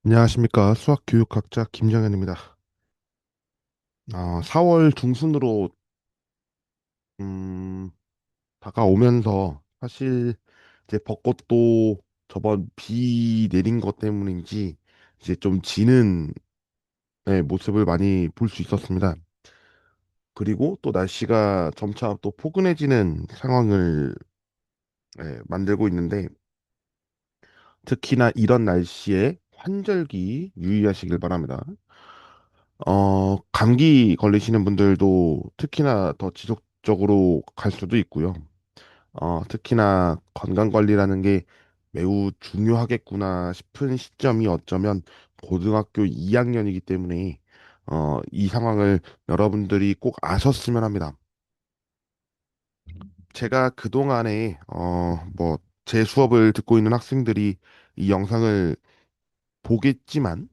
안녕하십니까. 수학교육학자 김정현입니다. 4월 중순으로 음, 다가오면서 사실 이제 벚꽃도 저번 비 내린 것 때문인지 이제 좀 지는 모습을 많이 볼 수 있었습니다. 그리고 또 날씨가 점차 또 포근해지는 상황을 만들고 있는데 특히나 이런 날씨에 환절기 유의하시길 바랍니다. 감기 걸리시는 분들도 특히나 더 지속적으로 갈 수도 있고요. 특히나 건강 관리라는 게 매우 중요하겠구나 싶은 시점이 어쩌면 고등학교 2학년이기 때문에 이 상황을 여러분들이 꼭 아셨으면 합니다. 제가 그동안에 뭐 제 수업을 듣고 있는 학생들이 이 영상을 보겠지만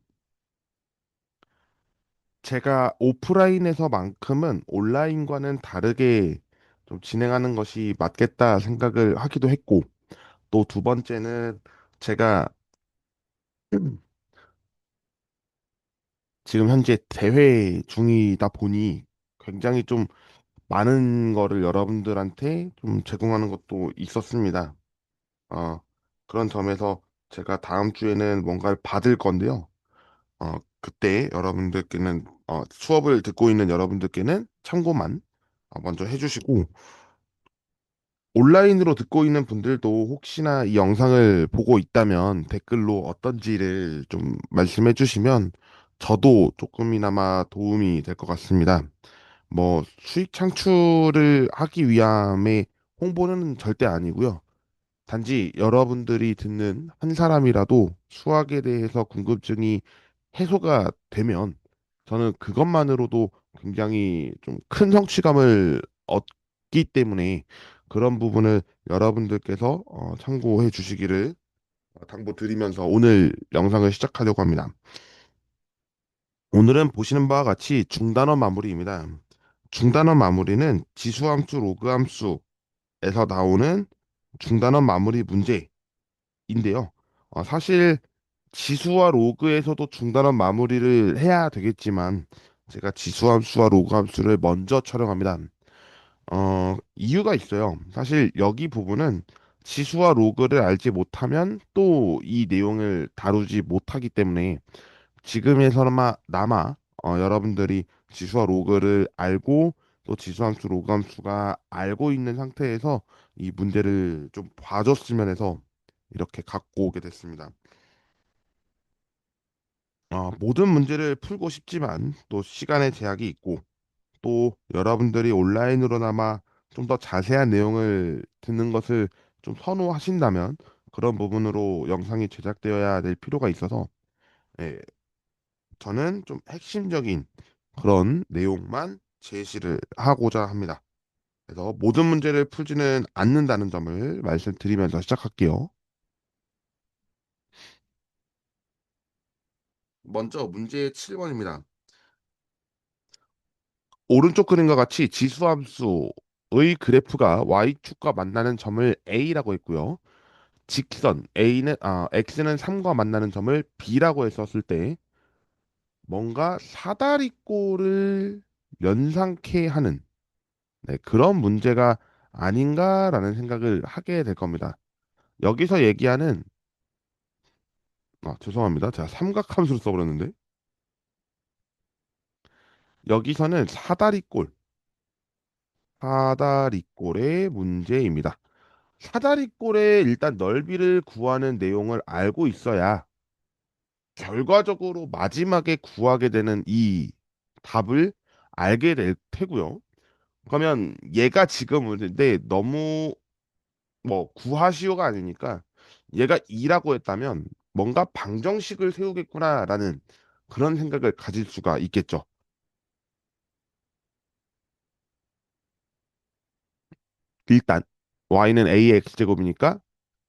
제가 오프라인에서만큼은 온라인과는 다르게 좀 진행하는 것이 맞겠다 생각을 하기도 했고, 또 두 번째는 제가 지금 현재 대회 중이다 보니 굉장히 좀 많은 거를 여러분들한테 좀 제공하는 것도 있었습니다. 어, 그런 점에서 제가 다음 주에는 뭔가를 받을 건데요. 그때 여러분들께는 수업을 듣고 있는 여러분들께는 참고만 먼저 해주시고 온라인으로 듣고 있는 분들도 혹시나 이 영상을 보고 있다면 댓글로 어떤지를 좀 말씀해 주시면 저도 조금이나마 도움이 될 것 같습니다. 뭐 수익 창출을 하기 위함의 홍보는 절대 아니고요. 단지 여러분들이 듣는 한 사람이라도 수학에 대해서 궁금증이 해소가 되면 저는 그것만으로도 굉장히 좀 큰 성취감을 얻기 때문에 그런 부분을 여러분들께서 참고해 주시기를 당부드리면서 오늘 영상을 시작하려고 합니다. 오늘은 보시는 바와 같이 중단원 마무리입니다. 중단원 마무리는 지수함수, 로그함수에서 나오는 중단원 마무리 문제 인데요. 사실 지수와 로그에서도 중단원 마무리를 해야 되겠지만 제가 지수함수와 로그함수를 먼저 촬영합니다. 이유가 있어요. 사실 여기 부분은 지수와 로그를 알지 못하면 또 이 내용을 다루지 못하기 때문에 지금에서나마 여러분들이 지수와 로그를 알고 또 지수함수, 로그함수가 알고 있는 상태에서 이 문제를 좀 봐줬으면 해서 이렇게 갖고 오게 됐습니다. 모든 문제를 풀고 싶지만 또 시간의 제약이 있고 또 여러분들이 온라인으로나마 좀 더 자세한 내용을 듣는 것을 좀 선호하신다면 그런 부분으로 영상이 제작되어야 될 필요가 있어서 예, 저는 좀 핵심적인 그런 내용만 제시를 하고자 합니다. 그래서 모든 문제를 풀지는 않는다는 점을 말씀드리면서 시작할게요. 먼저 문제 7번입니다. 오른쪽 그림과 같이 지수함수의 그래프가 y축과 만나는 점을 A라고 했고요. 직선 x는 3과 만나는 점을 B라고 했었을 때 뭔가 사다리꼴을 연상케 하는 그런 문제가 아닌가라는 생각을 하게 될 겁니다. 여기서 얘기하는 죄송합니다. 제가 삼각함수를 써버렸는데 여기서는 사다리꼴의 문제입니다. 사다리꼴의 일단 넓이를 구하는 내용을 알고 있어야 결과적으로 마지막에 구하게 되는 이 답을 알게 될 테고요. 그러면 얘가 지금 문제인데 너무 뭐 구하시오가 아니니까 얘가 2라고 했다면 뭔가 방정식을 세우겠구나라는 그런 생각을 가질 수가 있겠죠. 일단 y는 a의 x제곱이니까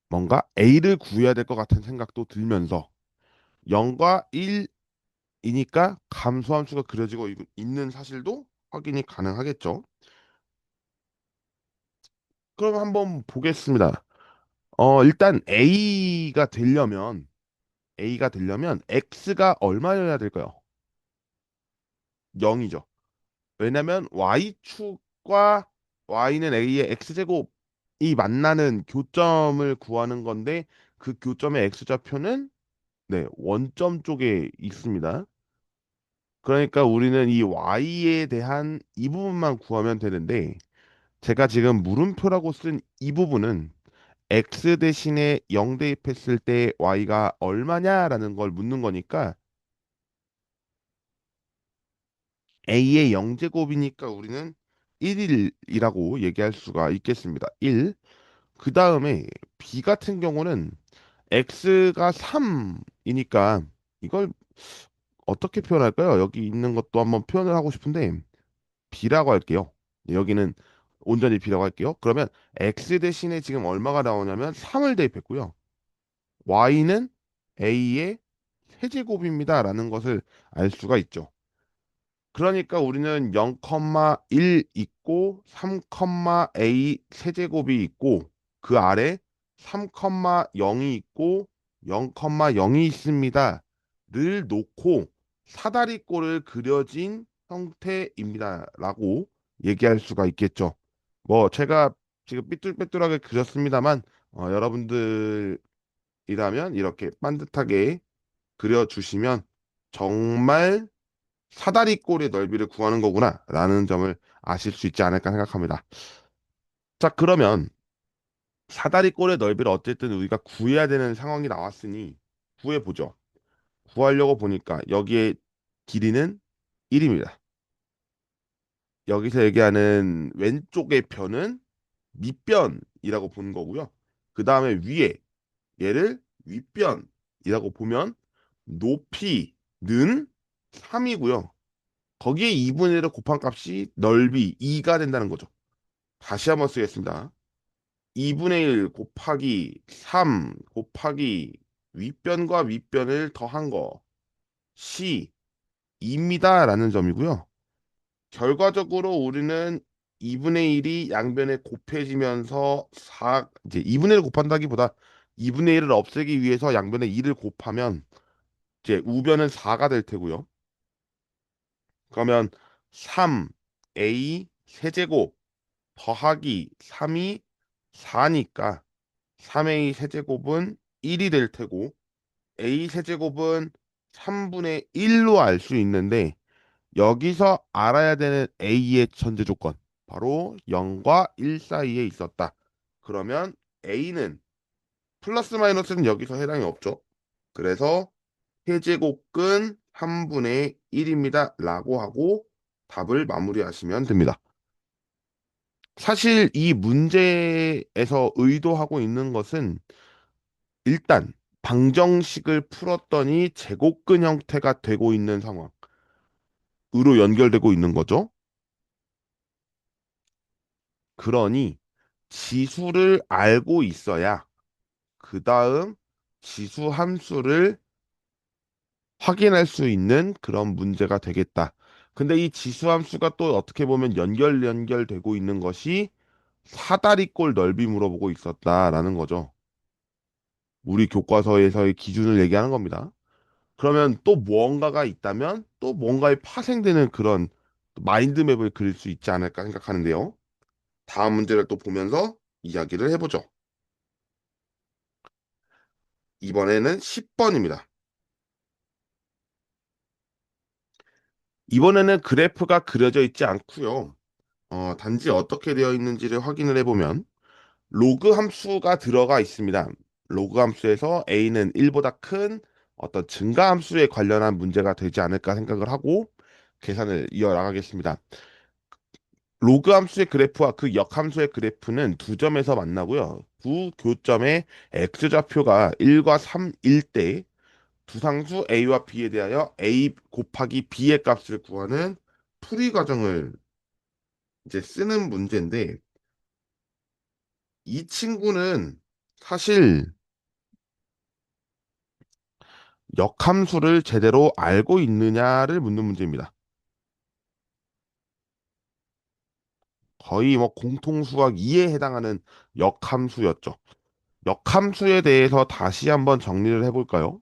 뭔가 a를 구해야 될 것 같은 생각도 들면서 0과 1이니까 감소함수가 그려지고 있는 사실도 확인이 가능하겠죠. 그럼 한번 보겠습니다. 일단 A가 되려면 a가 되려면 x가 얼마여야 될까요? 0이죠. 왜냐면 y축과 y는 a의 x제곱이 만나는 교점을 구하는 건데 그 교점의 x좌표는 네, 원점 쪽에 있습니다. 그러니까 우리는 이 y에 대한 이 부분만 구하면 되는데 제가 지금 물음표라고 쓴 이 부분은 x 대신에 0 대입했을 때 y가 얼마냐라는 걸 묻는 거니까 a의 0제곱이니까 우리는 1이라고 얘기할 수가 있겠습니다. 1. 그 다음에 b 같은 경우는 x가 3이니까 이걸 어떻게 표현할까요? 여기 있는 것도 한번 표현을 하고 싶은데 b라고 할게요. 여기는 온전히 b라고 할게요. 그러면 x 대신에 지금 얼마가 나오냐면 3을 대입했고요. y는 a의 세제곱입니다라는 것을 알 수가 있죠. 그러니까 우리는 0,1 있고 3,a 세제곱이 있고 그 아래 3,0이 있고 0,0이 있습니다. 를 놓고 사다리꼴을 그려진 형태입니다라고 얘기할 수가 있겠죠. 뭐 제가 지금 삐뚤빼뚤하게 그렸습니다만 여러분들이라면 이렇게 반듯하게 그려주시면 정말 사다리꼴의 넓이를 구하는 거구나라는 점을 아실 수 있지 않을까 생각합니다. 자, 그러면 사다리꼴의 넓이를 어쨌든 우리가 구해야 되는 상황이 나왔으니 구해보죠. 구하려고 보니까 여기에 길이는 1입니다. 여기서 얘기하는 왼쪽의 편은 밑변이라고 보는 거고요. 그 다음에 위에 얘를 윗변이라고 보면 높이는 3이고요. 거기에 2분의 1을 곱한 값이 넓이 2가 된다는 거죠. 다시 한번 쓰겠습니다. 2분의 1 곱하기 3 곱하기 윗변과 윗변을 더한 것이 2입니다라는 점이고요. 결과적으로 우리는 2분의 1이 양변에 곱해지면서 4 이제 2분의 1을 곱한다기보다 2분의 1을 없애기 위해서 양변에 2를 곱하면 이제 우변은 4가 될 테고요. 그러면 3a 세제곱 더하기 3이 4니까 3a 세제곱은 1이 될 테고 a 세제곱은 3분의 1로 알 수 있는데 여기서 알아야 되는 a의 전제 조건 바로 0과 1 사이에 있었다. 그러면 a는 플러스 마이너스는 여기서 해당이 없죠. 그래서 세제곱근 3분의 1입니다. 라고 하고 답을 마무리하시면 됩니다. 사실 이 문제에서 의도하고 있는 것은 일단 방정식을 풀었더니 제곱근 형태가 되고 있는 상황으로 연결되고 있는 거죠. 그러니 지수를 알고 있어야 그 다음 지수 함수를 확인할 수 있는 그런 문제가 되겠다. 근데 이 지수 함수가 또 어떻게 보면 연결되고 있는 것이 사다리꼴 넓이 물어보고 있었다라는 거죠. 우리 교과서에서의 기준을 얘기하는 겁니다. 그러면 또 무언가가 있다면 또 뭔가에 파생되는 그런 마인드맵을 그릴 수 있지 않을까 생각하는데요. 다음 문제를 또 보면서 이야기를 해보죠. 이번에는 10번입니다. 이번에는 그래프가 그려져 있지 않고요. 단지 어떻게 되어 있는지를 확인을 해보면 로그 함수가 들어가 있습니다. 로그 함수에서 a는 1보다 큰 어떤 증가 함수에 관련한 문제가 되지 않을까 생각을 하고 계산을 이어나가겠습니다. 로그 함수의 그래프와 그 역함수의 그래프는 두 점에서 만나고요. 두 교점의 x좌표가 1과 3일 때 두상수 a와 b에 대하여 a 곱하기 b의 값을 구하는 풀이 과정을 이제 쓰는 문제인데 이 친구는 사실 역함수를 제대로 알고 있느냐를 묻는 문제입니다. 거의 뭐 공통수학 2에 해당하는 역함수였죠. 역함수에 대해서 다시 한번 정리를 해볼까요?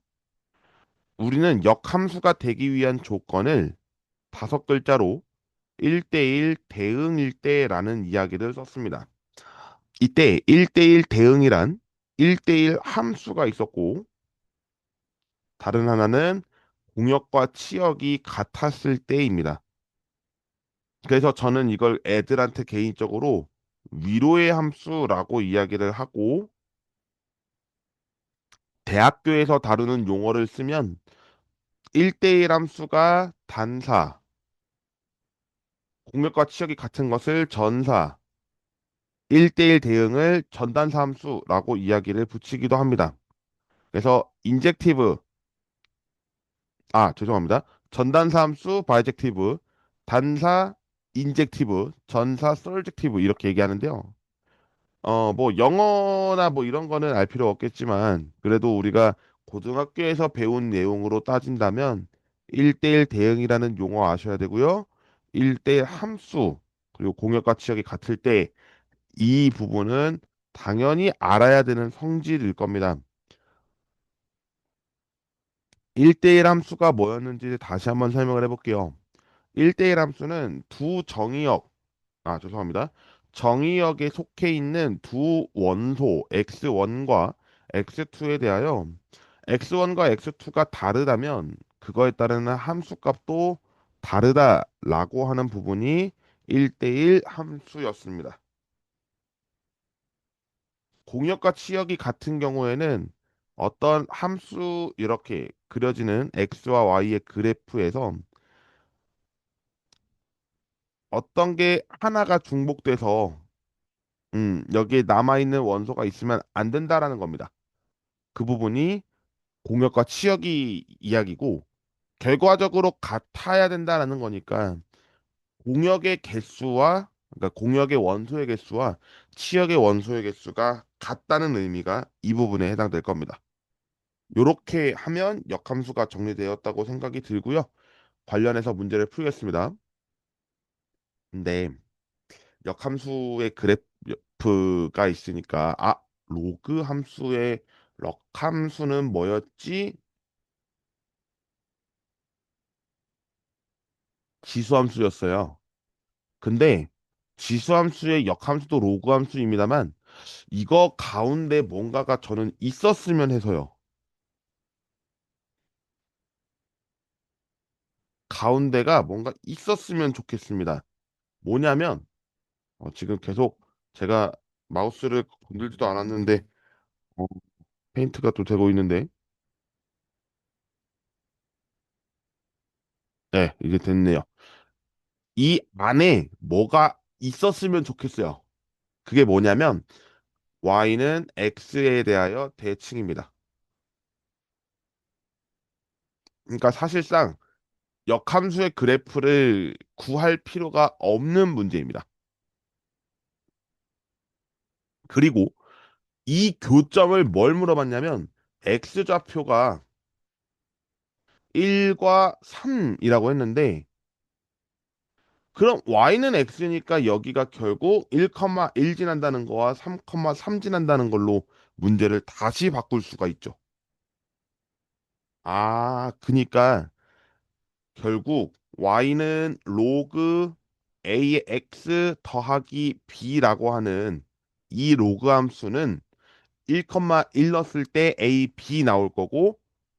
우리는 역함수가 되기 위한 조건을 다섯 글자로 1대1 대응일 때라는 이야기를 썼습니다. 이때 1대1 대응이란 1대1 함수가 있었고 다른 하나는 공역과 치역이 같았을 때입니다. 그래서 저는 이걸 애들한테 개인적으로 위로의 함수라고 이야기를 하고 대학교에서 다루는 용어를 쓰면 1대1 함수가 단사, 공역과 치역이 같은 것을 전사, 1대1 대응을 전단사 함수라고 이야기를 붙이기도 합니다. 그래서 인젝티브, 죄송합니다. 전단사 함수 바이젝티브, 단사 인젝티브, 전사 서젝티브 이렇게 얘기하는데요. 뭐 영어나 뭐 이런 거는 알 필요 없겠지만 그래도 우리가 고등학교에서 배운 내용으로 따진다면 1대1 대응이라는 용어 아셔야 되고요. 1대1 함수 그리고 공역과 치역이 같을 때 이 부분은 당연히 알아야 되는 성질일 겁니다. 1대1 함수가 뭐였는지 다시 한번 설명을 해볼게요. 1대1 함수는 두 정의역, 죄송합니다. 정의역에 속해 있는 두 원소 x1과 x2에 대하여 x1과 x2가 다르다면 그거에 따르는 함수값도 다르다라고 하는 부분이 1대1 함수였습니다. 공역과 치역이 같은 경우에는 어떤 함수 이렇게 그려지는 x와 y의 그래프에서 어떤 게 하나가 중복돼서 여기에 남아있는 원소가 있으면 안 된다라는 겁니다. 그 부분이 공역과 치역이 이야기고 결과적으로 같아야 된다라는 거니까 공역의 개수와 그러니까 공역의 원소의 개수와 치역의 원소의 개수가 같다는 의미가 이 부분에 해당될 겁니다. 이렇게 하면 역함수가 정리되었다고 생각이 들고요. 관련해서 문제를 풀겠습니다. 근데 역함수의 그래프가 있으니까 로그 함수의 럭 함수는 뭐였지? 지수 함수였어요. 근데 지수 함수의 역함수도 로그 함수입니다만 이거 가운데 뭔가가 저는 있었으면 해서요. 가운데가 뭔가 있었으면 좋겠습니다. 뭐냐면 지금 계속 제가 마우스를 건들지도 않았는데 어, 페인트가 또 되고 있는데 네, 이제 됐네요. 이 안에 뭐가 있었으면 좋겠어요. 그게 뭐냐면 y는 x에 대하여 대칭입니다. 그러니까 사실상 역함수의 그래프를 구할 필요가 없는 문제입니다. 그리고 이 교점을 뭘 물어봤냐면 x좌표가 1과 3이라고 했는데 그럼 y는 x니까 여기가 결국 1,1 지난다는 거와 3,3 지난다는 걸로 문제를 다시 바꿀 수가 있죠. 그니까 결국 y는 로그 a의 x 더하기 b라고 하는 이 로그 함수는 1,1 넣었을 때 a, b 나올 거고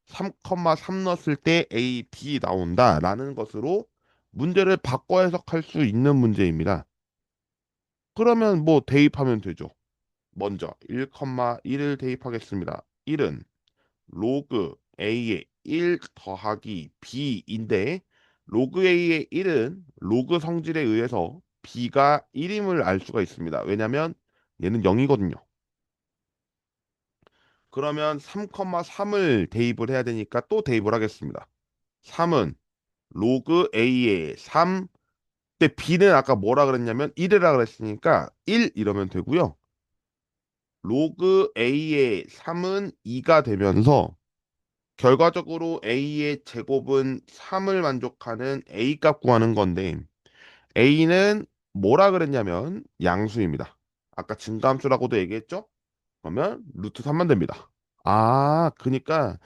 3,3 넣었을 때 a, b 나온다라는 것으로 문제를 바꿔 해석할 수 있는 문제입니다. 그러면 뭐 대입하면 되죠. 먼저 1,1을 대입하겠습니다. 1은 로그 a의 1 더하기 b인데 로그 a의 1은 로그 성질에 의해서 b가 1임을 알 수가 있습니다. 왜냐하면 얘는 0이거든요. 그러면 3,3을 대입을 해야 되니까 또 대입을 하겠습니다. 3은 로그 a의 3, 근데 b는 아까 뭐라 그랬냐면 1이라 그랬으니까 1 이러면 되고요. 로그 a의 3은 2가 되면서 결과적으로 a의 제곱은 3을 만족하는 a 값 구하는 건데 a는 뭐라 그랬냐면 양수입니다. 아까 증가함수라고도 얘기했죠? 그러면 루트 3만 됩니다. 그러니까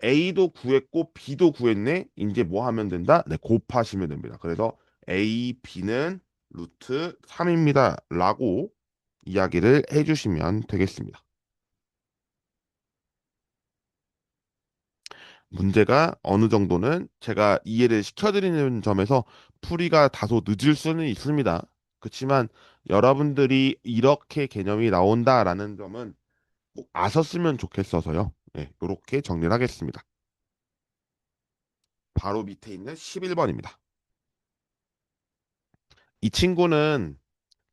A도 구했고 B도 구했네. 이제 뭐 하면 된다? 네, 곱하시면 됩니다. 그래서 A, B는 루트 3입니다. 라고 이야기를 해주시면 되겠습니다. 문제가 어느 정도는 제가 이해를 시켜드리는 점에서 풀이가 다소 늦을 수는 있습니다. 그렇지만 여러분들이 이렇게 개념이 나온다라는 점은 꼭 아셨으면 좋겠어서요. 네, 이렇게 정리를 하겠습니다. 바로 밑에 있는 11번입니다. 이 친구는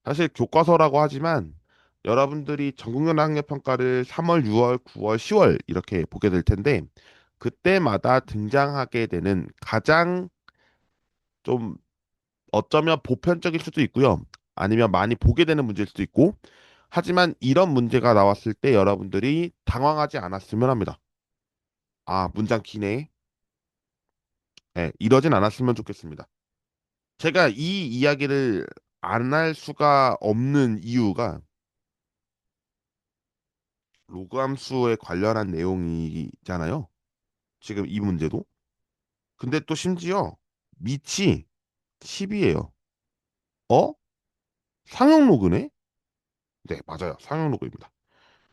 사실 교과서라고 하지만 여러분들이 전국연합학력평가를 3월, 6월, 9월, 10월 이렇게 보게 될 텐데 그때마다 등장하게 되는 가장 좀 어쩌면 보편적일 수도 있고요. 아니면 많이 보게 되는 문제일 수도 있고 하지만 이런 문제가 나왔을 때 여러분들이 당황하지 않았으면 합니다. 아, 문장 기네. 네, 이러진 않았으면 좋겠습니다. 제가 이 이야기를 안 할 수가 없는 이유가 로그 함수에 관련한 내용이잖아요. 지금 이 문제도. 근데 또 심지어 밑이 10이에요. 어? 상용 로그네? 네, 맞아요. 상용 로그입니다.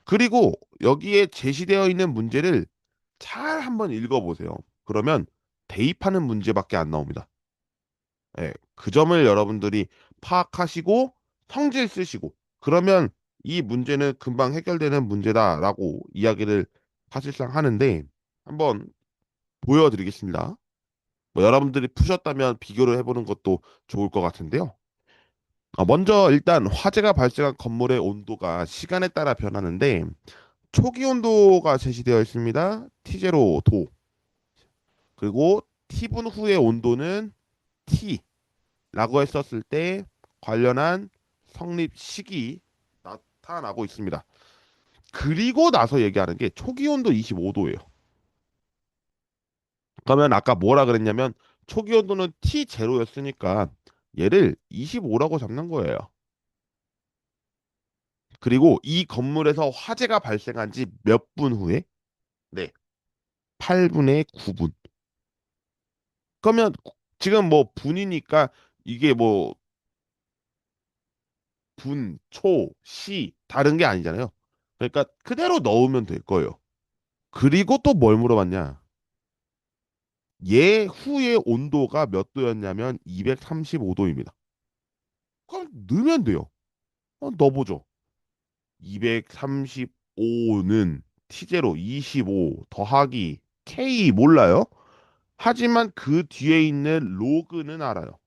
그리고 여기에 제시되어 있는 문제를 잘 한번 읽어보세요. 그러면 대입하는 문제밖에 안 나옵니다. 예, 그 점을 여러분들이 파악하시고 성질 쓰시고 그러면 이 문제는 금방 해결되는 문제다라고 이야기를 사실상 하는데 한번 보여드리겠습니다. 뭐 여러분들이 푸셨다면 비교를 해보는 것도 좋을 것 같은데요. 먼저 일단 화재가 발생한 건물의 온도가 시간에 따라 변하는데 초기 온도가 제시되어 있습니다. T0 도. 그리고 T분 후의 온도는 T라고 했었을 때 관련한 성립 시기 나타나고 있습니다. 그리고 나서 얘기하는 게 초기 온도 25도예요. 그러면 아까 뭐라 그랬냐면 초기 온도는 T0였으니까 얘를 25라고 잡는 거예요. 그리고 이 건물에서 화재가 발생한 지 몇 분 후에? 네, 8분의 9분. 그러면 지금 뭐 분이니까 이게 뭐 분, 초, 시 다른 게 아니잖아요. 그러니까 그대로 넣으면 될 거예요. 그리고 또 뭘 물어봤냐? 얘 후의 온도가 몇 도였냐면 235도입니다. 그럼 넣으면 돼요. 넣어보죠. 235는 T제로 25 더하기 K 몰라요? 하지만 그 뒤에 있는 로그는 알아요.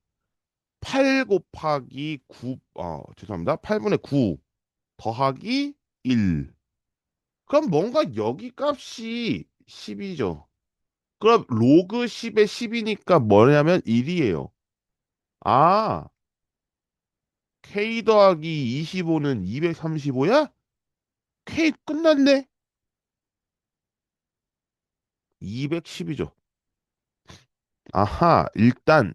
8 곱하기 9, 죄송합니다. 8분의 9 더하기 1. 그럼 뭔가 여기 값이 10이죠. 그럼 로그 10의 10이니까 뭐냐면 1이에요. 아, K 더하기 25는 235야? K 끝났네? 210이죠. 아하, 일단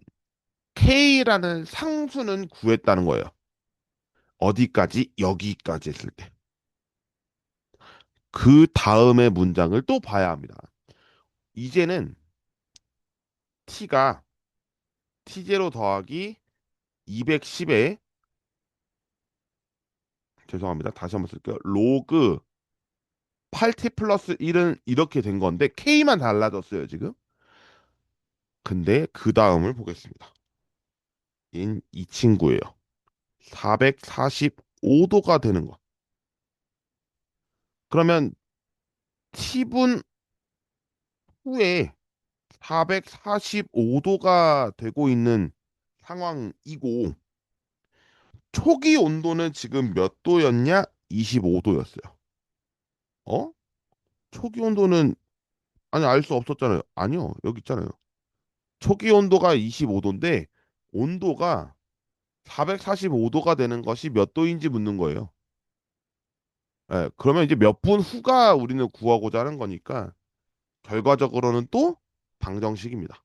K라는 상수는 구했다는 거예요. 어디까지? 여기까지 했을 때. 그 다음의 문장을 또 봐야 합니다. 이제는 T가 T0 더하기 210에 죄송합니다. 다시 한번 쓸게요. 로그 8T 플러스 1은 이렇게 된 건데 K만 달라졌어요, 지금. 근데 그 다음을 보겠습니다. 이 친구예요. 445도가 되는 거. 그러면 T분 후에 445도가 되고 있는 상황이고 초기 온도는 지금 몇 도였냐? 25도였어요. 어? 초기 온도는 아니 알 수 없었잖아요. 아니요. 여기 있잖아요. 초기 온도가 25도인데 온도가 445도가 되는 것이 몇 도인지 묻는 거예요. 예, 그러면 이제 몇 분 후가 우리는 구하고자 하는 거니까 결과적으로는 또 방정식입니다.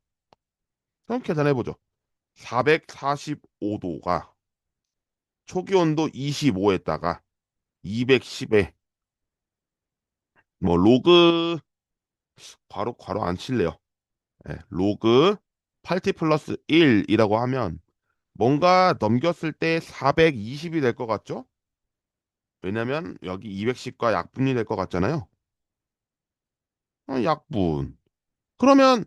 그럼 계산해 보죠. 445도가 초기 온도 25에다가 210에 뭐 로그 괄호 안 칠래요. 예, 로그 8t 플러스 1이라고 하면 뭔가 넘겼을 때 420이 될 것 같죠? 왜냐면 여기 210과 약분이 될 것 같잖아요. 약분. 그러면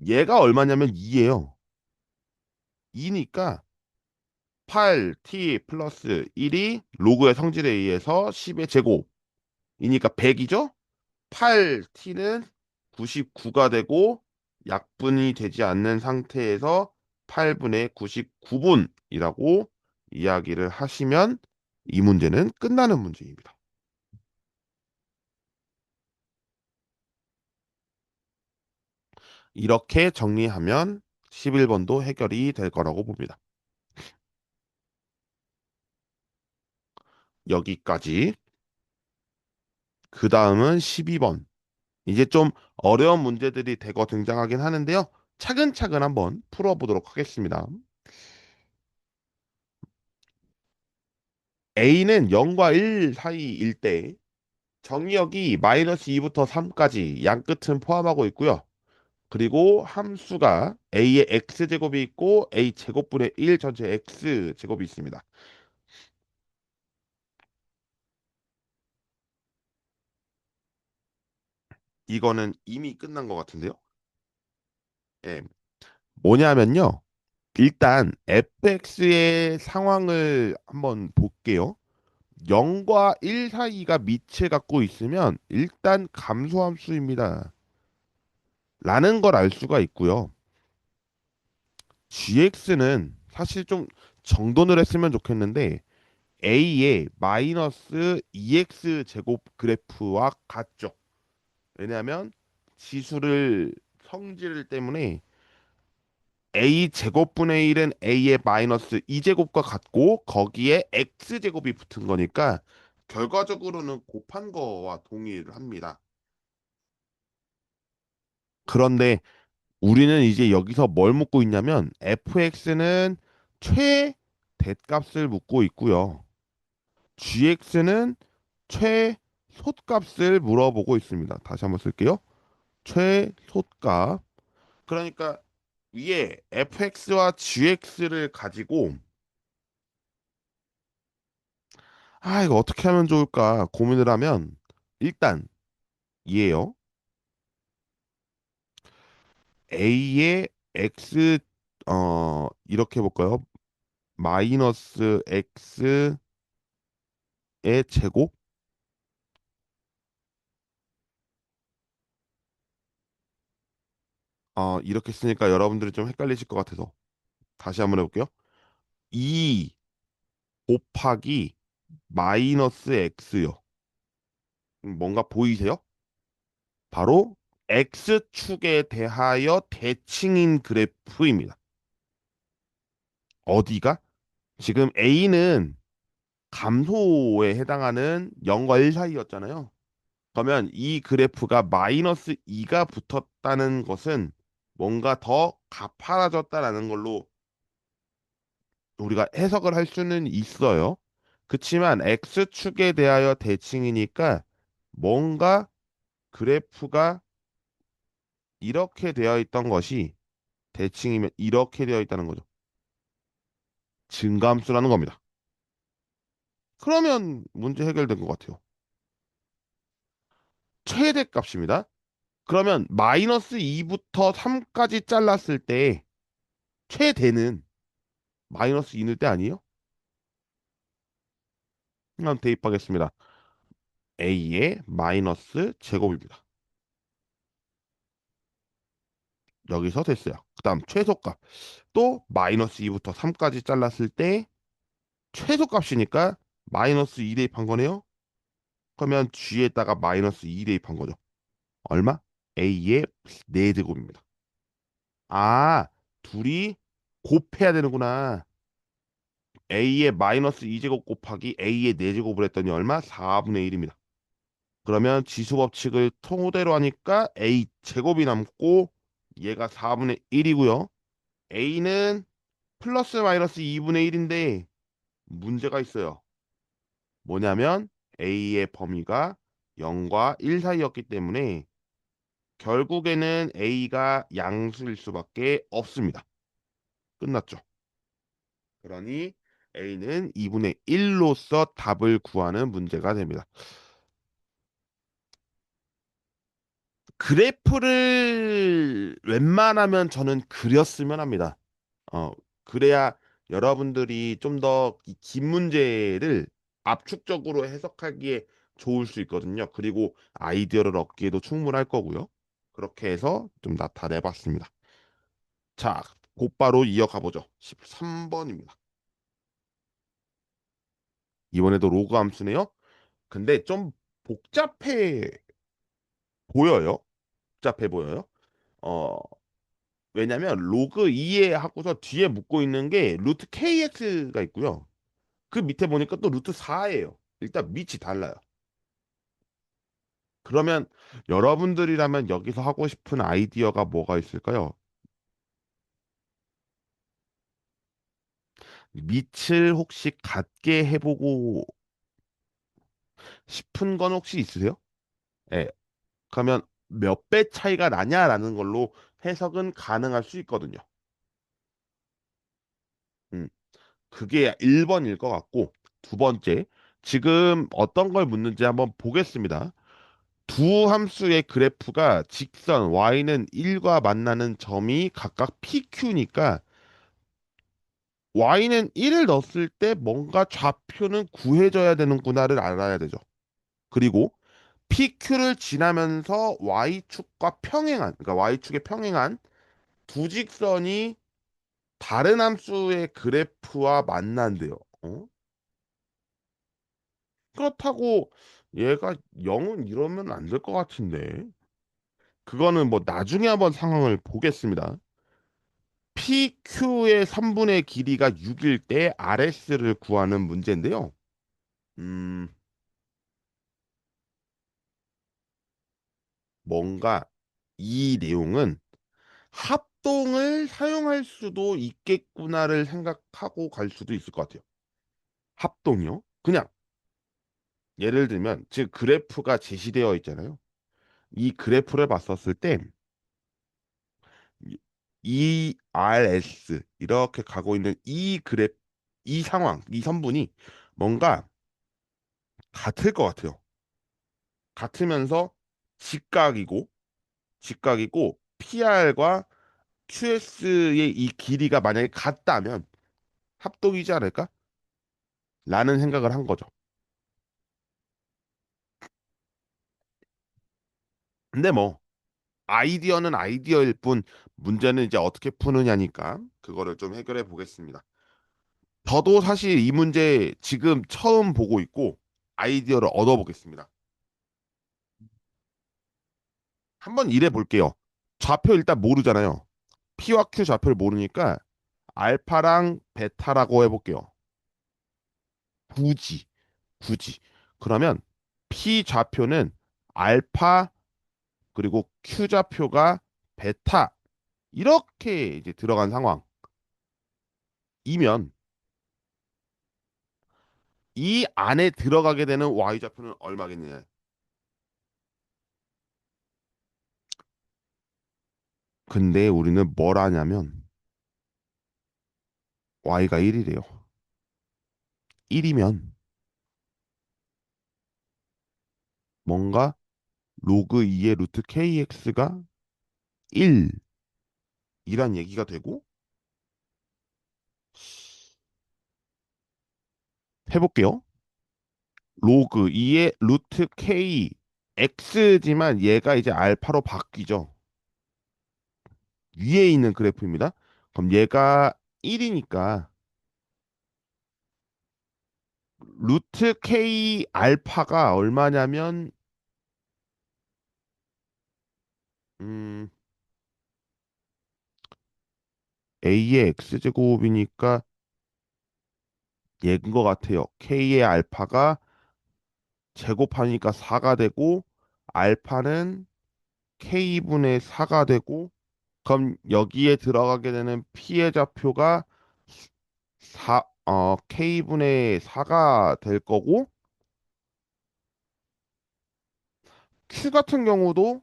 얘가 얼마냐면 2예요. 2니까 8t 플러스 1이 로그의 성질에 의해서 10의 제곱이니까 100이죠? 8t는 99가 되고 약분이 되지 않는 상태에서 8분의 99분이라고 이야기를 하시면 이 문제는 끝나는 문제입니다. 이렇게 정리하면 11번도 해결이 될 거라고 봅니다. 여기까지. 그 다음은 12번. 이제 좀 어려운 문제들이 대거 등장하긴 하는데요. 차근차근 한번 풀어보도록 하겠습니다. A는 0과 1 사이일 때 정의역이 마이너스 2부터 3까지 양 끝은 포함하고 있고요. 그리고 함수가 A의 X제곱이 있고 A 제곱분의 1 전체 X제곱이 있습니다. 이거는 이미 끝난 것 같은데요. 예. 뭐냐면요. 일단 fx의 상황을 한번 볼게요. 0과 1 사이가 밑을 갖고 있으면 일단 감소함수입니다. 라는 걸 알 수가 있고요. gx는 사실 좀 정돈을 했으면 좋겠는데 a의 마이너스 2x 제곱 그래프와 같죠. 왜냐하면 지수를 성질 때문에 a 제곱분의 1은 a의 마이너스 2제곱과 같고 거기에 x 제곱이 붙은 거니까 결과적으로는 곱한 거와 동의를 합니다. 그런데 우리는 이제 여기서 뭘 묻고 있냐면 fx는 최대값을 묻고 있고요. gx는 최소값을 물어보고 있습니다. 다시 한번 쓸게요. 최소값. 그러니까 위에 fx와 gx를 가지고 이거 어떻게 하면 좋을까 고민을 하면 일단 이에요. A의 X 이렇게 해볼까요? 마이너스 X의 제곱 이렇게 쓰니까 여러분들이 좀 헷갈리실 것 같아서 다시 한번 해볼게요. 2 곱하기 마이너스 X요. 뭔가 보이세요? 바로 X축에 대하여 대칭인 그래프입니다. 어디가? 지금 A는 감소에 해당하는 0과 1 사이였잖아요. 그러면 이 그래프가 마이너스 2가 붙었다는 것은 뭔가 더 가파라졌다라는 걸로 우리가 해석을 할 수는 있어요. 그렇지만 X축에 대하여 대칭이니까 뭔가 그래프가 이렇게 되어 있던 것이 대칭이면 이렇게 되어 있다는 거죠. 증가함수라는 겁니다. 그러면 문제 해결된 것 같아요. 최대값입니다. 그러면 마이너스 2부터 3까지 잘랐을 때 최대는 마이너스 2일 때 아니에요? 한번 대입하겠습니다. a의 마이너스 제곱입니다. 여기서 됐어요. 그 다음 최소값. 또 마이너스 2부터 3까지 잘랐을 때 최소값이니까 마이너스 2 대입한 거네요. 그러면 g에다가 마이너스 2 대입한 거죠. 얼마? a의 4제곱입니다. 아, 둘이 곱해야 되는구나. a의 마이너스 2제곱 곱하기 a의 4제곱을 했더니 얼마? 4분의 1입니다. 그러면 지수 법칙을 토대로 하니까 a 제곱이 남고 얘가 4분의 1이고요. a는 플러스 마이너스 2분의 1인데 문제가 있어요. 뭐냐면 a의 범위가 0과 1 사이였기 때문에 결국에는 A가 양수일 수밖에 없습니다. 끝났죠. 그러니 A는 2분의 1로서 답을 구하는 문제가 됩니다. 그래프를 웬만하면 저는 그렸으면 합니다. 어, 그래야 여러분들이 좀 더 긴 문제를 압축적으로 해석하기에 좋을 수 있거든요. 그리고 아이디어를 얻기에도 충분할 거고요. 그렇게 해서 좀 나타내 봤습니다. 자, 곧바로 이어가 보죠. 13번입니다. 이번에도 로그 함수네요. 근데 좀 복잡해 보여요. 복잡해 보여요. 어, 왜냐면 로그 2에 하고서 뒤에 묶고 있는 게 루트 KX가 있고요. 그 밑에 보니까 또 루트 4예요. 일단 밑이 달라요. 그러면 여러분들이라면 여기서 하고 싶은 아이디어가 뭐가 있을까요? 밑을 혹시 같게 해보고 싶은 건 혹시 있으세요? 예. 그러면 몇 배 차이가 나냐라는 걸로 해석은 가능할 수 있거든요. 음, 그게 1번일 것 같고, 두 번째, 지금 어떤 걸 묻는지 한번 보겠습니다. 두 함수의 그래프가 직선 y는 1과 만나는 점이 각각 PQ니까 y는 1을 넣었을 때 뭔가 좌표는 구해져야 되는구나를 알아야 되죠. 그리고 PQ를 지나면서 y축과 평행한, 그러니까 y축에 평행한 두 직선이 다른 함수의 그래프와 만난대요. 어? 그렇다고 얘가 0은 이러면 안 될 것 같은데. 그거는 뭐 나중에 한번 상황을 보겠습니다. PQ의 3분의 길이가 6일 때 RS를 구하는 문제인데요. 음, 뭔가 이 내용은 합동을 사용할 수도 있겠구나를 생각하고 갈 수도 있을 것 같아요. 합동이요? 그냥 예를 들면 지금 그래프가 제시되어 있잖아요. 이 그래프를 봤었을 때 ERS 이렇게 가고 있는 이 그래프 이 상황 이 선분이 뭔가 같을 것 같아요. 같으면서 직각이고 직각이고 PR과 QS의 이 길이가 만약에 같다면 합동이지 않을까? 라는 생각을 한 거죠. 근데 뭐 아이디어는 아이디어일 뿐 문제는 이제 어떻게 푸느냐니까 그거를 좀 해결해 보겠습니다. 저도 사실 이 문제 지금 처음 보고 있고 아이디어를 얻어 보겠습니다. 한번 일해 볼게요. 좌표 일단 모르잖아요. P와 Q 좌표를 모르니까 알파랑 베타라고 해볼게요. 굳이 굳이 그러면 P 좌표는 알파 그리고 Q 좌표가 베타 이렇게 이제 들어간 상황이면 이 안에 들어가게 되는 Y 좌표는 얼마겠느냐? 근데 우리는 뭘 하냐면 Y가 1이래요. 1이면 뭔가 로그 2의 루트 KX가 1 이란 얘기가 되고 해볼게요. 로그 2의 루트 K X지만 얘가 이제 알파로 바뀌죠. 위에 있는 그래프입니다. 그럼 얘가 1이니까 루트 K 알파가 얼마냐면 음, A의 X제곱이니까 얘인 것 같아요. K의 알파가 제곱하니까 4가 되고 알파는 K분의 4가 되고 그럼 여기에 들어가게 되는 P의 좌표가 K분의 4가 될 거고 Q 같은 경우도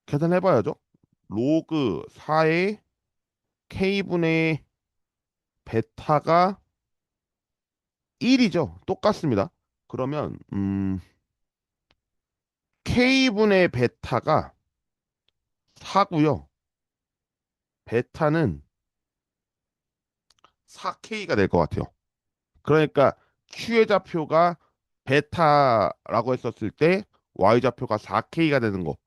계산해봐야죠. 로그 4의 K분의 베타가 1이죠. 똑같습니다. 그러면 K분의 베타가 4고요. 베타는 4K가 될 것 같아요. 그러니까 Q의 좌표가 베타라고 했었을 때 Y 좌표가 4K가 되는 거.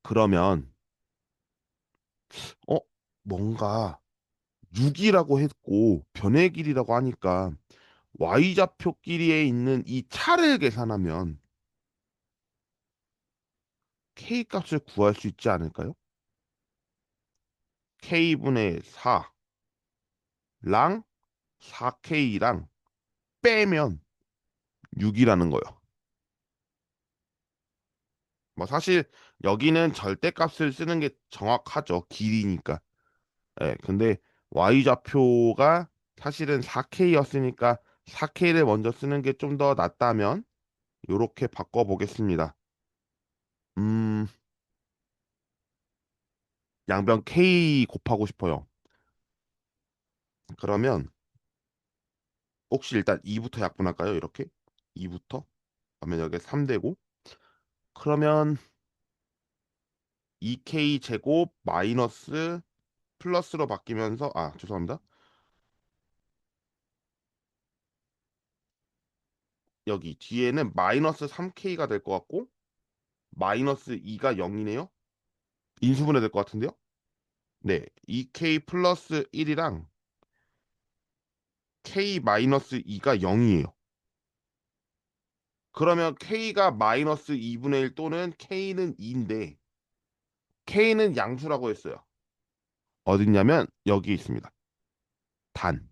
그러면 어 뭔가 6이라고 했고 변의 길이라고 하니까 Y 좌표 길이에 있는 이 차를 계산하면 K 값을 구할 수 있지 않을까요? K분의 4랑 4K랑 빼면 6이라는 거예요. 뭐 사실 여기는 절대값을 쓰는 게 정확하죠. 길이니까. 예, 근데 y좌표가 사실은 4K였으니까 4K를 먼저 쓰는 게 좀 더 낫다면 이렇게 바꿔보겠습니다. 음, 양변 K 곱하고 싶어요. 그러면 혹시 일단 2부터 약분할까요? 이렇게 2부터 그러면 여기 3되고 그러면 2K 제곱 마이너스 플러스로 바뀌면서 죄송합니다. 여기 뒤에는 마이너스 3K가 될 것 같고 마이너스 2가 0이네요. 인수분해 될 것 같은데요. 네, 2K 플러스 1이랑 K 마이너스 2가 0이에요. 그러면 K가 마이너스 2분의 1 또는 K는 2인데 K는 양수라고 했어요. 어딨냐면 여기 있습니다. 단.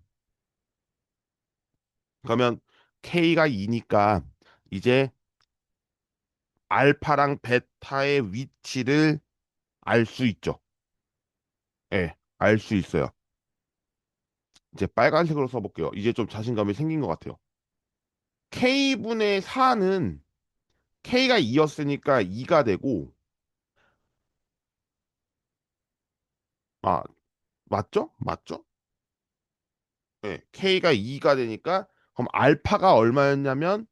그러면 K가 2니까 이제 알파랑 베타의 위치를 알 수 있죠. 예, 알 수 있어요. 이제 빨간색으로 써볼게요. 이제 좀 자신감이 생긴 것 같아요. K분의 4는 K가 2였으니까 2가 되고, 아, 맞죠? 맞죠? 네, K가 2가 되니까, 그럼 알파가 얼마였냐면,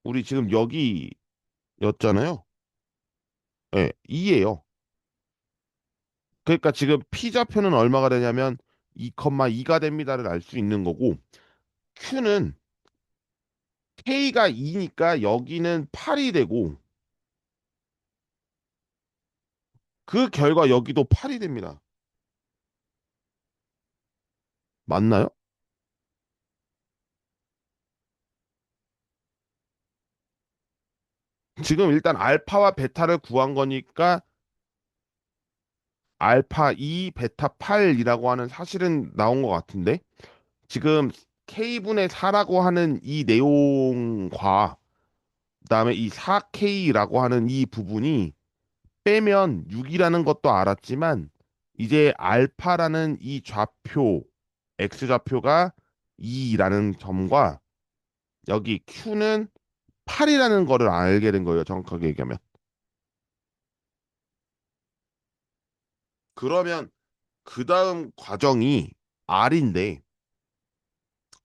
우리 지금 여기였잖아요. 네, 2예요. 그러니까 지금 P좌표는 얼마가 되냐면, 2,2가 됩니다를 알 수 있는 거고, Q는 K가 2니까 여기는 8이 되고, 그 결과 여기도 8이 됩니다. 맞나요? 지금 일단 알파와 베타를 구한 거니까 알파 2, 베타 8이라고 하는 사실은 나온 것 같은데 지금 K분의 4라고 하는 이 내용과 그다음에 이 4K라고 하는 이 부분이 빼면 6이라는 것도 알았지만 이제 알파라는 이 좌표 X좌표가 2라는 점과 여기 Q는 8이라는 거를 알게 된 거예요. 정확하게 얘기하면. 그러면 그 다음 과정이 R인데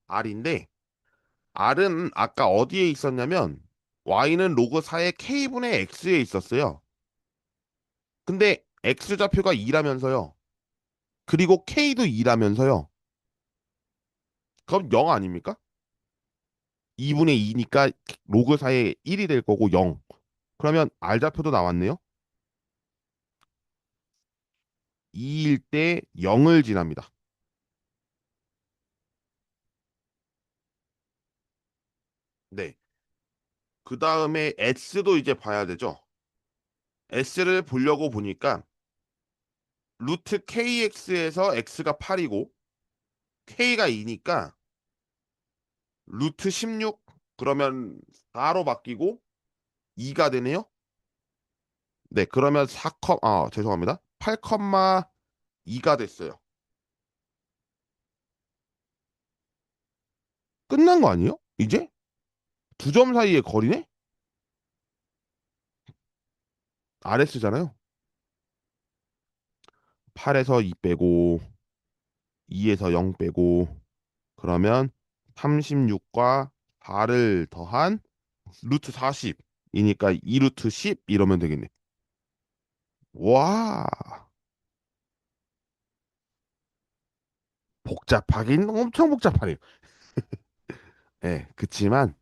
R인데 R은 아까 어디에 있었냐면 Y는 로그 4의 K분의 X에 있었어요. 근데 X좌표가 2라면서요. 그리고 K도 2라면서요. 그럼 0 아닙니까? 2분의 2니까 로그 4의 1이 될 거고 0. 그러면 R좌표도 나왔네요. 2일 때 0을 지납니다. 네. 그 다음에 S도 이제 봐야 되죠. S를 보려고 보니까 루트 KX에서 X가 8이고 K가 2니까 루트 16 그러면 4로 바뀌고 2가 되네요. 네, 그러면 죄송합니다. 8,2가 됐어요. 끝난 거 아니에요? 이제? 두 점 사이의 거리네? RS잖아요. 8에서 2 빼고 2에서 0 빼고 그러면 36과 4를 더한 루트 40이니까 2 루트 10 이러면 되겠네. 와, 복잡하긴 엄청 복잡하네요. 예, 그치만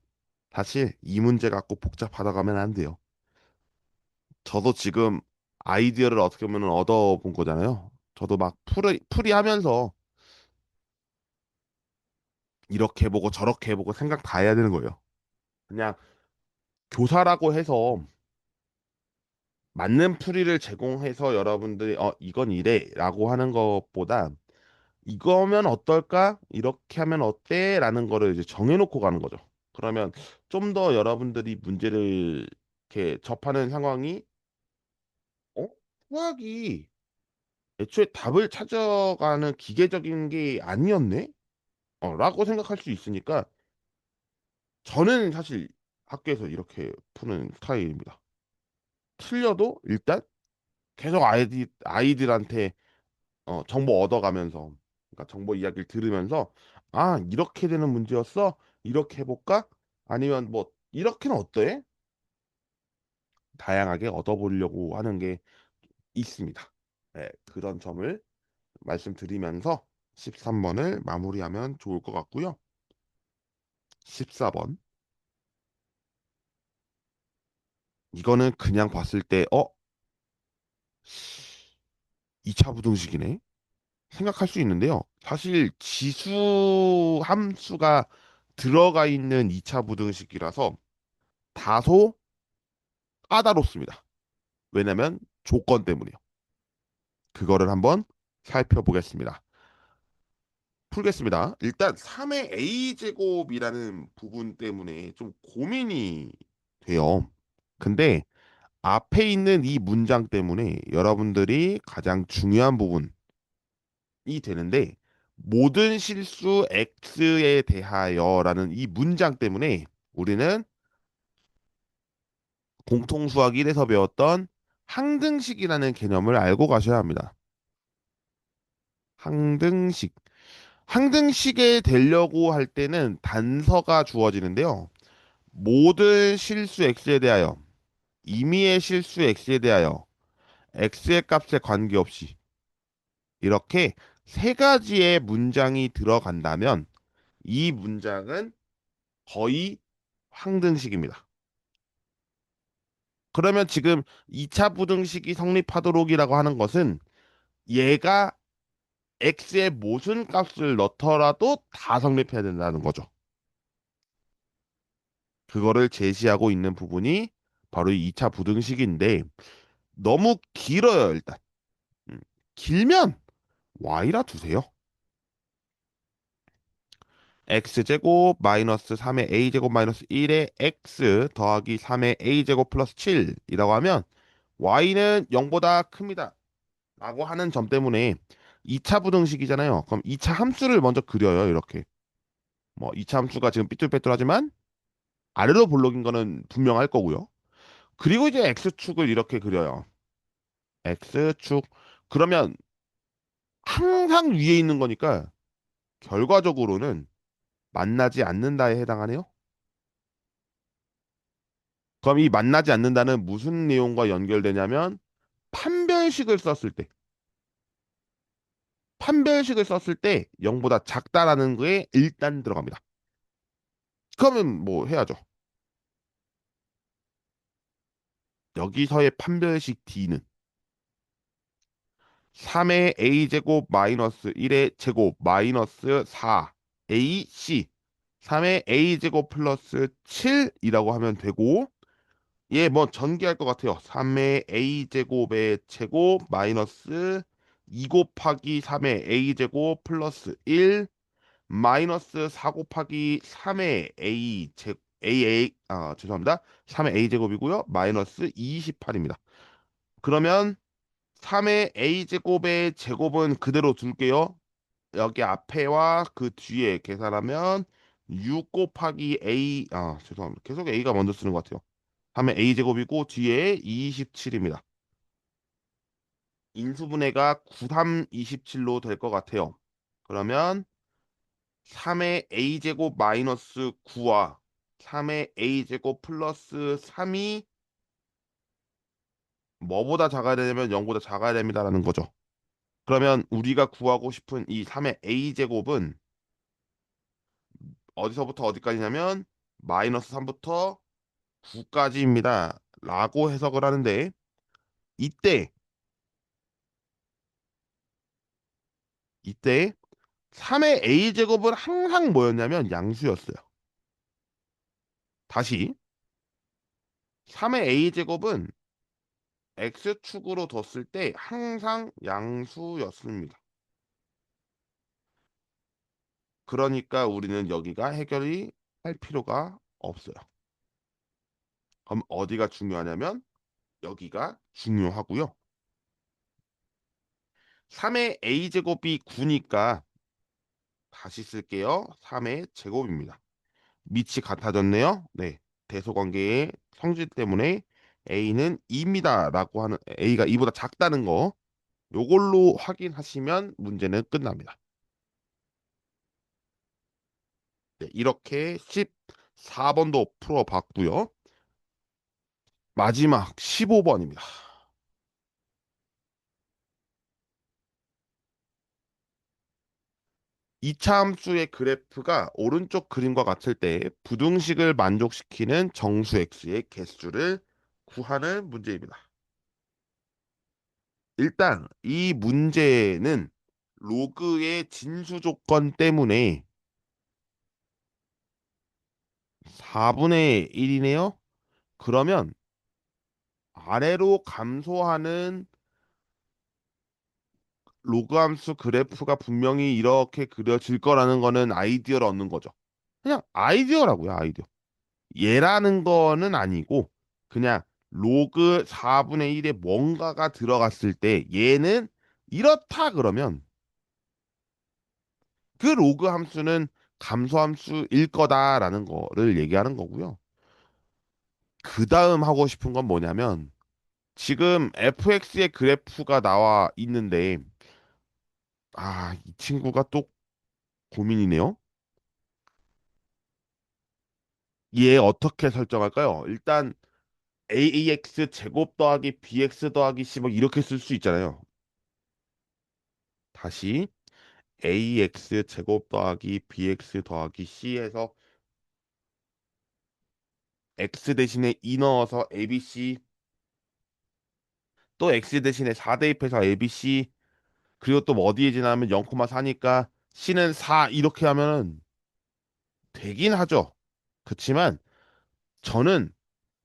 사실 이 문제 갖고 복잡하다고 하면 안 돼요. 저도 지금 아이디어를 어떻게 보면 얻어본 거잖아요. 저도 막 풀이하면서 이렇게 해보고 저렇게 해보고 생각 다 해야 되는 거예요. 그냥 교사라고 해서 맞는 풀이를 제공해서 여러분들이 이건 이래라고 하는 것보다 이거면 어떨까? 이렇게 하면 어때? 라는 거를 이제 정해놓고 가는 거죠. 그러면 좀 더 여러분들이 문제를 이렇게 접하는 상황이 어? 수학이 애초에 답을 찾아가는 기계적인 게 아니었네? 라고 생각할 수 있으니까 저는 사실 학교에서 이렇게 푸는 스타일입니다. 틀려도 일단 계속 아이들한테 정보 얻어가면서 그러니까 정보 이야기를 들으면서 아 이렇게 되는 문제였어? 이렇게 해볼까? 아니면 뭐 이렇게는 어때? 다양하게 얻어보려고 하는 게 있습니다. 네, 그런 점을 말씀드리면서 13번을 마무리하면 좋을 것 같고요. 14번 이거는 그냥 봤을 때 2차 부등식이네 생각할 수 있는데요. 사실 지수 함수가 들어가 있는 2차 부등식이라서 다소 까다롭습니다. 왜냐면 조건 때문이요. 그거를 한번 살펴보겠습니다. 풀겠습니다. 일단 3의 a제곱이라는 부분 때문에 좀 고민이 돼요. 근데 앞에 있는 이 문장 때문에 여러분들이 가장 중요한 부분이 되는데 모든 실수 x에 대하여라는 이 문장 때문에 우리는 공통수학 1에서 배웠던 항등식이라는 개념을 알고 가셔야 합니다. 항등식. 항등식에 되려고 할 때는 단서가 주어지는데요. 모든 실수 x에 대하여, 임의의 실수 x에 대하여, x의 값에 관계없이 이렇게 세 가지의 문장이 들어간다면 이 문장은 거의 항등식입니다. 그러면 지금 2차 부등식이 성립하도록이라고 하는 것은 얘가 x의 무슨 값을 넣더라도 다 성립해야 된다는 거죠. 그거를 제시하고 있는 부분이 바로 이 2차 부등식인데 너무 길어요, 일단. 음, 길면 y라 두세요. x제곱 마이너스 3의 a제곱 마이너스 1의 x 더하기 3의 a제곱 플러스 7이라고 하면 y는 0보다 큽니다. 라고 하는 점 때문에 2차 부등식이잖아요. 그럼 2차 함수를 먼저 그려요, 이렇게. 뭐 2차 함수가 지금 삐뚤빼뚤하지만 아래로 볼록인 거는 분명할 거고요. 그리고 이제 x축을 이렇게 그려요. x축. 그러면 항상 위에 있는 거니까 결과적으로는 만나지 않는다에 해당하네요. 그럼 이 만나지 않는다는 무슨 내용과 연결되냐면 판별식을 썼을 때, 판별식을 썼을 때 0보다 작다라는 거에 일단 들어갑니다. 그러면 뭐 해야죠. 여기서의 판별식 D는 3의 A제곱 마이너스 1의 제곱 마이너스 4AC 3의 A제곱 플러스 7이라고 하면 되고 예, 뭐 전개할 것 같아요. 3의 a제곱의 제곱 마이너스 2 곱하기 3의 a제곱 플러스 1 마이너스 4 곱하기 3의 죄송합니다. 3의 a제곱이고요. 마이너스 28입니다. 그러면 3의 a제곱의 제곱은 그대로 둘게요. 여기 앞에와 그 뒤에 계산하면 6 곱하기 죄송합니다. 계속 a가 먼저 쓰는 것 같아요. 하면 a제곱이고 뒤에 27입니다. 인수분해가 9327로 될 것 같아요. 그러면 3의 a제곱 마이너스 9와 3의 a제곱 플러스 3이 뭐보다 작아야 되냐면 0보다 작아야 됩니다라는 거죠. 그러면 우리가 구하고 싶은 이 3의 a제곱은 어디서부터 어디까지냐면 마이너스 3부터 9까지입니다. 라고 해석을 하는데 이때 이때 3의 a제곱은 항상 뭐였냐면 양수였어요. 다시 3의 a제곱은 x축으로 뒀을 때 항상 양수였습니다. 그러니까 우리는 여기가 해결이 할 필요가 없어요. 그럼 어디가 중요하냐면 여기가 중요하고요. 3의 a제곱이 9니까 다시 쓸게요. 3의 제곱입니다. 밑이 같아졌네요. 네. 대소관계의 성질 때문에 a는 2입니다. 라고 하는 a가 2보다 작다는 거 요걸로 확인하시면 문제는 끝납니다. 네, 이렇게 14번도 풀어봤고요. 마지막 15번입니다. 이차 함수의 그래프가 오른쪽 그림과 같을 때 부등식을 만족시키는 정수 x의 개수를 구하는 문제입니다. 일단 이 문제는 로그의 진수 조건 때문에 4분의 1이네요. 그러면 아래로 감소하는 로그 함수 그래프가 분명히 이렇게 그려질 거라는 거는 아이디어를 얻는 거죠. 그냥 아이디어라고요, 아이디어. 얘라는 거는 아니고 그냥 로그 4분의 1에 뭔가가 들어갔을 때 얘는 이렇다 그러면 그 로그 함수는 감소 함수일 거다라는 거를 얘기하는 거고요. 그 다음 하고 싶은 건 뭐냐면 지금 fx의 그래프가 나와 있는데 이 친구가 또 고민이네요. 얘 어떻게 설정할까요? 일단 ax 제곱 더하기 bx 더하기 c 뭐 이렇게 쓸 수 있잖아요. 다시 ax 제곱 더하기 bx 더하기 c에서 x 대신에 2 넣어서 abc 또 x 대신에 4 대입해서 abc 그리고 또 뭐 어디에 지나면 0,4니까 c는 4 이렇게 하면은 되긴 하죠. 그렇지만 저는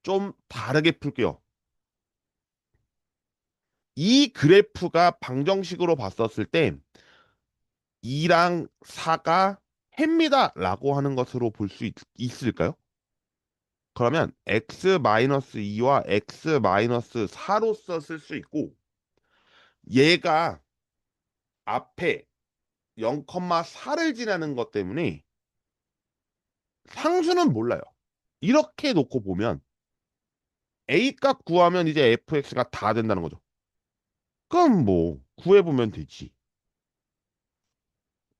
좀 다르게 풀게요. 이 그래프가 방정식으로 봤었을 때 2랑 4가 해입니다라고 하는 것으로 볼 수 있을까요? 그러면 x-2와 x-4로서 쓸 수 있고 얘가 앞에 0,4를 지나는 것 때문에 상수는 몰라요. 이렇게 놓고 보면 A 값 구하면 이제 fx가 다 된다는 거죠. 그럼 뭐 구해보면 되지.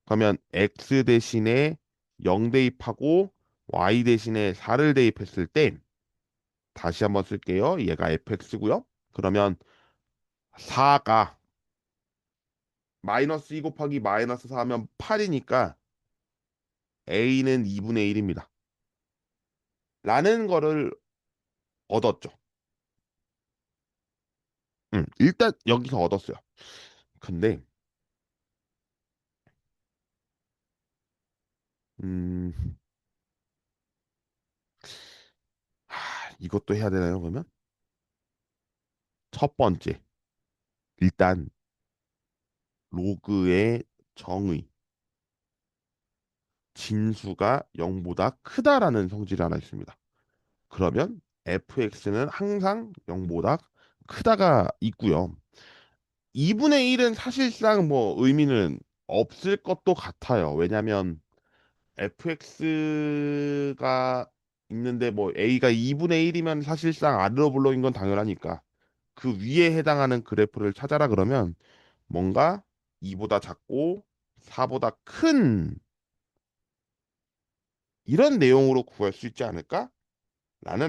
그러면 x 대신에 0 대입하고 y 대신에 4를 대입했을 때 다시 한번 쓸게요. 얘가 fx고요. 그러면 4가 마이너스 2 곱하기 마이너스 4 하면 8이니까 a는 2분의 1입니다. 라는 거를 얻었죠. 일단 여기서 얻었어요. 근데 음, 이것도 해야 되나요, 그러면? 첫 번째, 일단 로그의 정의, 진수가 0보다 크다라는 성질이 하나 있습니다. 그러면 fx는 항상 0보다 크다가 있고요. 2분의 1은 사실상 뭐 의미는 없을 것도 같아요. 왜냐하면 fx가 있는데 뭐 a가 2분의 1이면 사실상 아르로 블록인 건 당연하니까 그 위에 해당하는 그래프를 찾아라 그러면 뭔가 2보다 작고 4보다 큰 이런 내용으로 구할 수 있지 않을까라는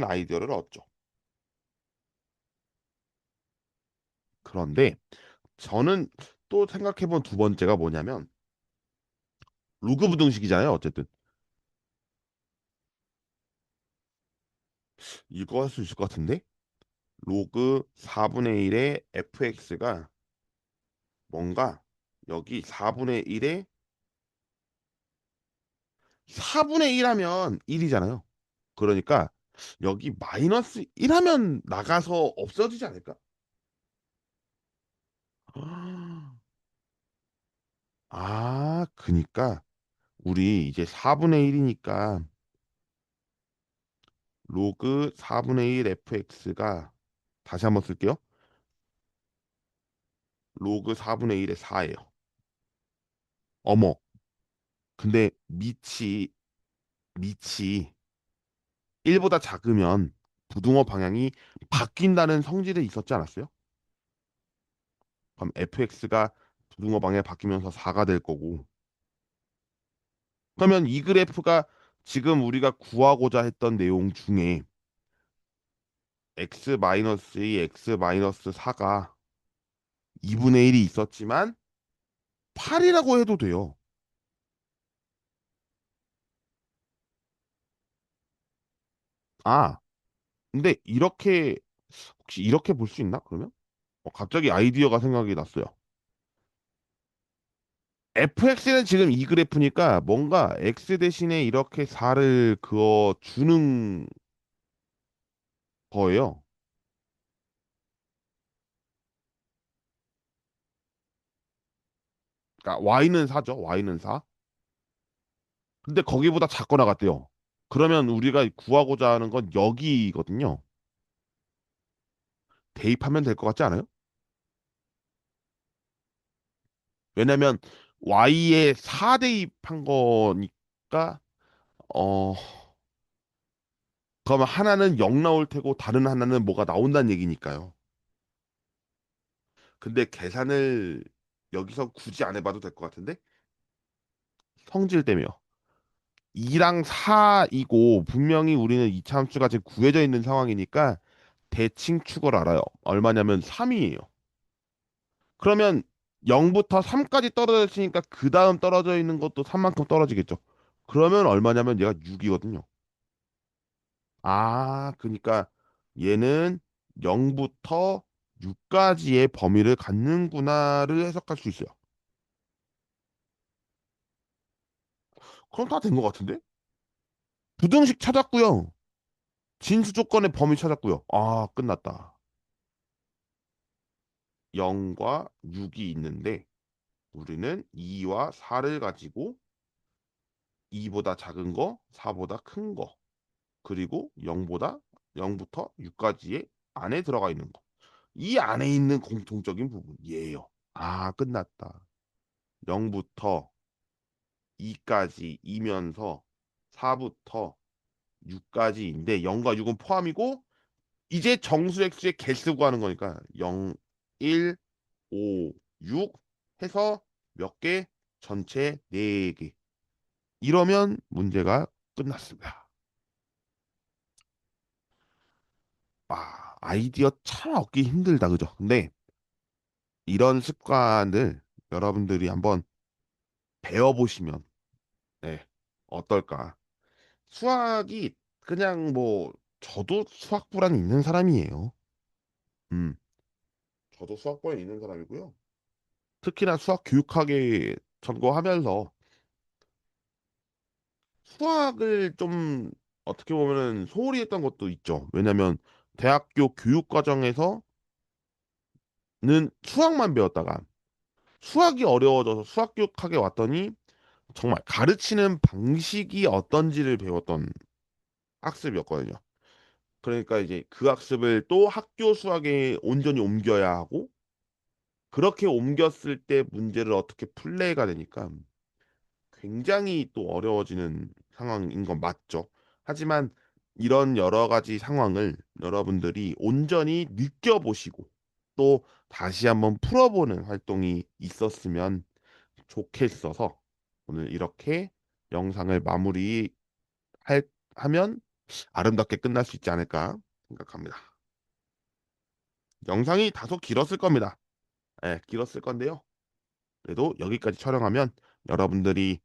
아이디어를 얻죠. 그런데 저는 또 생각해본 두 번째가 뭐냐면 로그 부등식이잖아요. 어쨌든 이거 할 수 있을 것 같은데 로그 4분의 1의 fx가 뭔가 여기 4분의 1에 4분의 1 하면 1이잖아요. 그러니까 여기 마이너스 1 하면 나가서 없어지지 않을까? 그니까 우리 이제 4분의 1이니까 로그 4분의 1 fx가 다시 한번 쓸게요. 로그 4분의 1의 4예요. 어머. 근데 밑이 1보다 작으면 부등호 방향이 바뀐다는 성질이 있었지 않았어요? 그럼 fx가 부등호 방향이 바뀌면서 4가 될 거고 그러면 이 그래프가 지금 우리가 구하고자 했던 내용 중에 x-2, x-4가 2분의 1이 있었지만 8이라고 해도 돼요. 아, 근데 이렇게 혹시 이렇게 볼 수 있나? 그러면? 갑자기 아이디어가 생각이 났어요. fx는 지금 이 그래프니까 뭔가 x 대신에 이렇게 4를 그어 주는 거예요. 그러니까 y는 4죠. y는 4. 근데 거기보다 작거나 같대요. 그러면 우리가 구하고자 하는 건 여기거든요. 대입하면 될 것 같지 않아요? 왜냐면 y에 4 대입한 거니까 어 그러면 하나는 0 나올 테고 다른 하나는 뭐가 나온다는 얘기니까요. 근데 계산을 여기서 굳이 안 해봐도 될 것 같은데 성질 때문에 2랑 4이고 분명히 우리는 이차 함수가 지금 구해져 있는 상황이니까 대칭축을 알아요. 얼마냐면 3이에요. 그러면 0부터 3까지 떨어져 있으니까 그 다음 떨어져 있는 것도 3만큼 떨어지겠죠. 그러면 얼마냐면 얘가 6이거든요. 그러니까 얘는 0부터 6까지의 범위를 갖는구나를 해석할 수 있어요. 그럼 다 된 것 같은데? 부등식 찾았고요. 진수 조건의 범위 찾았고요. 끝났다. 0과 6이 있는데 우리는 2와 4를 가지고 2보다 작은 거, 4보다 큰 거, 그리고 0부터 6까지의 안에 들어가 있는 거. 이 안에 있는 공통적인 부분 얘예요. 끝났다. 0부터 2까지이면서 4부터 6까지인데 0과 6은 포함이고 이제 정수 x의 개수 구하는 거니까 0, 1, 5, 6 해서 몇 개? 전체 4개. 이러면 문제가 끝났습니다. 아이디어 참 얻기 힘들다, 그죠? 근데 이런 습관을 여러분들이 한번 배워보시면, 네, 어떨까? 수학이 그냥 뭐, 저도 수학 불안이 있는 사람이에요. 음, 저도 수학 불안이 있는 사람이고요. 특히나 수학 교육학에 전공하면서 수학을 좀 어떻게 보면은 소홀히 했던 것도 있죠. 왜냐면 대학교 교육 과정에서는 수학만 배웠다가 수학이 어려워져서 수학 교육학에 왔더니 정말 가르치는 방식이 어떤지를 배웠던 학습이었거든요. 그러니까 이제 그 학습을 또 학교 수학에 온전히 옮겨야 하고 그렇게 옮겼을 때 문제를 어떻게 플레이가 되니까 굉장히 또 어려워지는 상황인 건 맞죠. 하지만 이런 여러 가지 상황을 여러분들이 온전히 느껴보시고 또 다시 한번 풀어보는 활동이 있었으면 좋겠어서 오늘 이렇게 영상을 하면 아름답게 끝날 수 있지 않을까 생각합니다. 영상이 다소 길었을 겁니다. 예, 길었을 건데요. 그래도 여기까지 촬영하면 여러분들이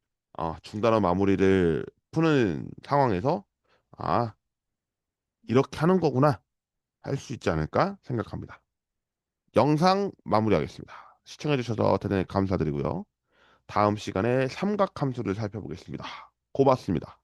중단화 마무리를 푸는 상황에서 아, 이렇게 하는 거구나 할 수 있지 않을까 생각합니다. 영상 마무리하겠습니다. 시청해주셔서 대단히 감사드리고요. 다음 시간에 삼각함수를 살펴보겠습니다. 고맙습니다.